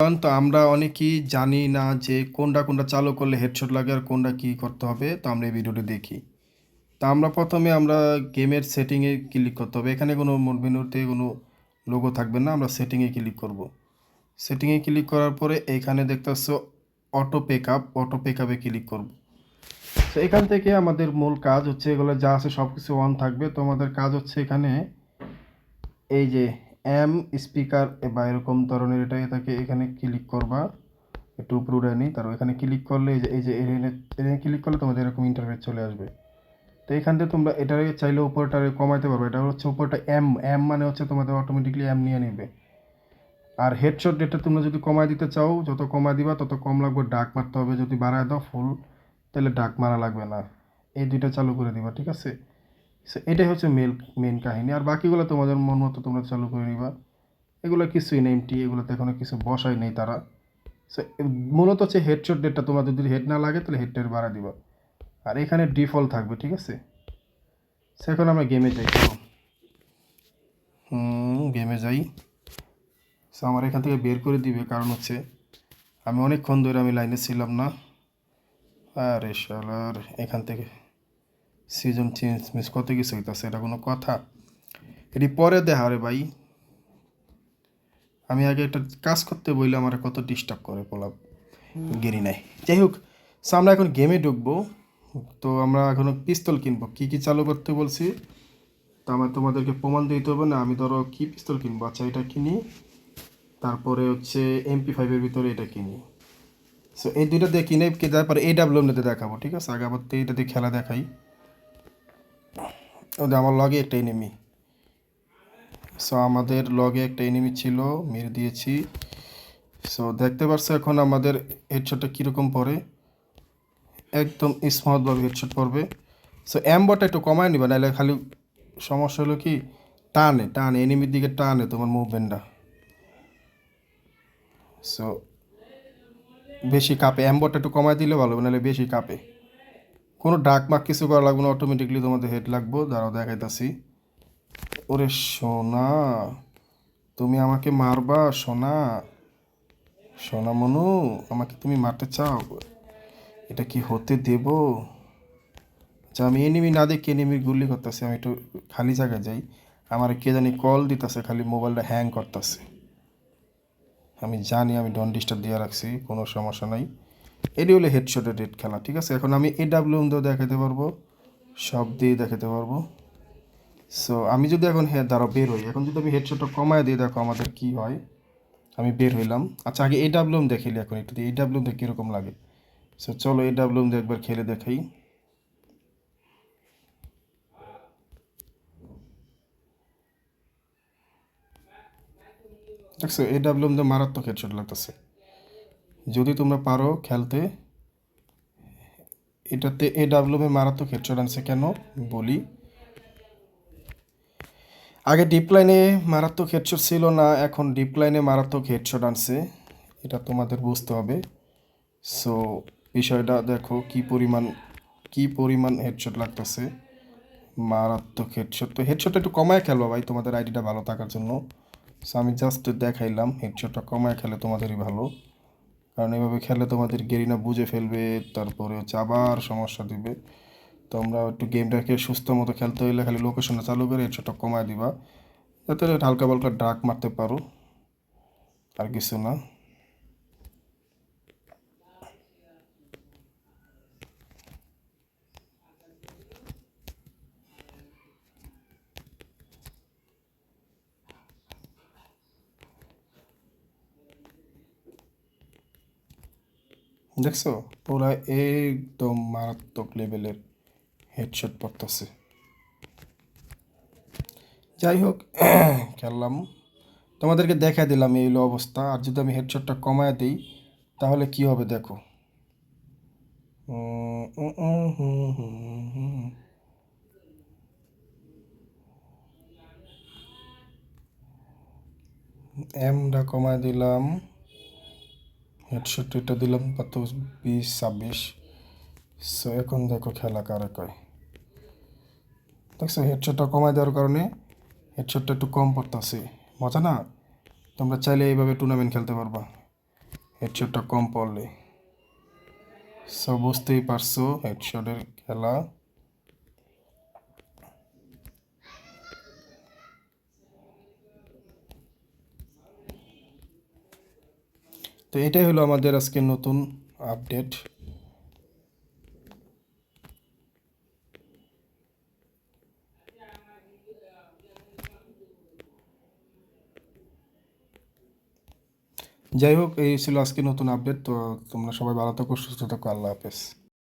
Everyone, তো আমরা অনেকেই জানি না যে কোনটা কোনটা চালু করলে হেডশট লাগে আর কোনটা কী করতে হবে। তো আমরা এই ভিডিওটি দেখি। তো আমরা প্রথমে গেমের সেটিংয়ে ক্লিক করতে হবে। এখানে কোনো মেনুতে কোনো লোগো থাকবে না, আমরা সেটিংয়ে ক্লিক করব। সেটিংয়ে ক্লিক করার পরে এইখানে দেখতে পাচ্ছ অটো পেকআপে ক্লিক করব। তো এখান থেকে আমাদের মূল কাজ হচ্ছে এগুলো যা আছে সব কিছু অন থাকবে। তো আমাদের কাজ হচ্ছে এখানে এই যে স্পিকার বা এরকম ধরনের এটাকে এখানে ক্লিক করবা, একটু উপরে উঠে নিই। তারপর এখানে ক্লিক করলে এই যে এখানে ক্লিক করলে তোমাদের এরকম ইন্টারফেস চলে আসবে। তো এখান থেকে তোমরা এটারে চাইলে উপরটারে কমাইতে পারবে। এটা হচ্ছে উপরটা এম মানে হচ্ছে তোমাদের অটোমেটিকলি এম নিয়ে নেবে। আর হেডশট ডেটটা তোমরা যদি কমাই দিতে চাও, যত কমাই দিবা তত কম লাগবে, ডাক মারতে হবে। যদি বাড়ায় দাও ফুল, তাহলে ডাক মারা লাগবে না। এই দুইটা চালু করে দিবা, ঠিক আছে? সো এটাই হচ্ছে মেন কাহিনী। আর বাকিগুলো তোমাদের মন মতো তোমরা চালু করে নিবা। এগুলো কিছুই নেই, এগুলোতে এখনো কিছু বসাই নেই তারা। সো মূলত হচ্ছে হেডশট ডেটটা তোমার যদি হেড না লাগে তাহলে হেডটা বাড়া দিবা। আর এখানে ডিফল্ট থাকবে, ঠিক আছে? সো এখন আমরা গেমে যাই। গেমে যাই। সো আমার এখান থেকে বের করে দিবে, কারণ হচ্ছে আমি অনেকক্ষণ ধরে আমি লাইনে ছিলাম না। আরে শালার, এখান থেকে সিজন চেঞ্জ মিস কত কিছু হইতেছে, এটা কোনো কথা? এটি পরে দেখা রে ভাই। আমি আগে একটা কাজ করতে বললে আমার কত ডিস্টার্ব করে পোলাপ গেরি নাই। যাই হোক, সো আমরা এখন গেমে ঢুকবো। তো আমরা এখন পিস্তল কিনবো। কী কী চালু করতে বলছি তো আমার তোমাদেরকে প্রমাণ দিতে হবে না। আমি ধরো কি পিস্তল কিনবো, আচ্ছা এটা কিনি, তারপরে হচ্ছে MP5-এর ভিতরে এটা কিনি। সো এই দুইটা দিয়ে কিনে তারপরে AWM-তে দেখাবো, ঠিক আছে? আগে আবার তো এইটা দিয়ে খেলা দেখাই। ওদের আমার লগে একটা এনিমি। সো আমাদের লগে একটা এনিমি ছিল, মেরে দিয়েছি। সো দেখতে পারছো এখন আমাদের হেডশটটা কীরকম পড়ে, একদম স্মুথভাবে হেডশট পড়বে। সো অ্যাম্বটা একটু কমায় নিবা, নাহলে খালি সমস্যা হলো কি টানে টানে এনিমির দিকে টানে তোমার মুভমেন্টটা। সো বেশি কাঁপে, অ্যাম্বটা একটু কমায় দিলে ভালো হবে, নাহলে বেশি কাঁপে। কোনো ডাক মাক কিছু করা লাগবে না, অটোমেটিকলি তোমাদের হেড লাগবো। দাঁড়াও দেখাইতাছি। ওরে সোনা, তুমি আমাকে মারবা সোনা? সোনা মনু, আমাকে তুমি মারতে চাও? এটা কি হতে দেব? আচ্ছা, আমি এনিমি না দেখে এনিমির গুলি করতেছি। আমি একটু খালি জায়গায় যাই। আমার কে জানি কল দিতেছে, খালি মোবাইলটা হ্যাং করতেছে। আমি জানি আমি ডন ডিস্টার্ব দিয়ে রাখছি, কোনো সমস্যা নাই। এটি হলো হেডশটের রেড খেলা, ঠিক আছে? এখন আমি AWM দিয়েও দেখাতে পারবো, সব দিয়ে দেখাতে পারবো। সো আমি যদি এখন দাঁড়াও বের হই, এখন যদি আমি হেডশটটা কমায় দিই, দেখো আমাদের কি হয়। আমি বের হইলাম। আচ্ছা, আগে AWM দেখিলি, এখন একটু AWM দেখে কীরকম লাগে। সো চলো AWM দিয়ে একবার খেলে দেখাই। দেখছো AWM দিয়ে মারাত্মক হেডশট লাগতেছে। যদি তোমরা পারো খেলতে, এটাতে AWM এ মারাত্মক হেডশট আনছে কেন বলি। আগে ডিপ লাইনে মারাত্মক হেডশট ছিল না, এখন ডিপ লাইনে মারাত্মক হেডশট আনছে। এটা তোমাদের বুঝতে হবে। সো বিষয়টা দেখো কি পরিমাণ হেডশট লাগতেছে, মারাত্মক হেডশট। তো হেডশটটা একটু কমায় খেলো ভাই, তোমাদের আইডিটা ভালো থাকার জন্য। সো আমি জাস্ট দেখাইলাম, হেডশটটা কমায় খেলে তোমাদেরই ভালো। কারণ এভাবে খেলে তোমাদের গেরিনা বুঝে ফেলবে, তারপরে হচ্ছে আবার সমস্যা দিবে। তোমরা একটু গেমটাকে সুস্থ মতো খেলতে হইলে খালি লোকেশনটা চালু করে হেডশটটা কমায় দিবা, যাতে হালকা পালকা ডাক মারতে পারো, আর কিছু না। দেখছো ওরা একদম মারাত্মক লেভেলের হেডশট পড়তেছে। যাই হোক, খেললাম, তোমাদেরকে দেখা দিলাম এই হলো অবস্থা। আর যদি আমি হেডশটটা কমায় দিই তাহলে কি হবে দেখো। এমটা কমায় দিলাম, হেডশট এটা দিলাম কত, 20-26। সো এখন দেখো খেলা কারে কয়। দেখছো হেডশটটা কমায় দেওয়ার কারণে হেডশটটা একটু কম পড়তেছে। মজা না? তোমরা চাইলে এইভাবে টুর্নামেন্ট খেলতে পারবা। হেডশটটা কম পড়লে। সো বুঝতেই পারছো হেডশটের খেলা। তো এটাই হলো আমাদের আজকে নতুন আপডেট। যাই হোক, এই ছিল আজকে নতুন আপডেট। তো তোমরা সবাই ভালো থাকো, সুস্থ থাকো, আল্লাহ হাফেজ।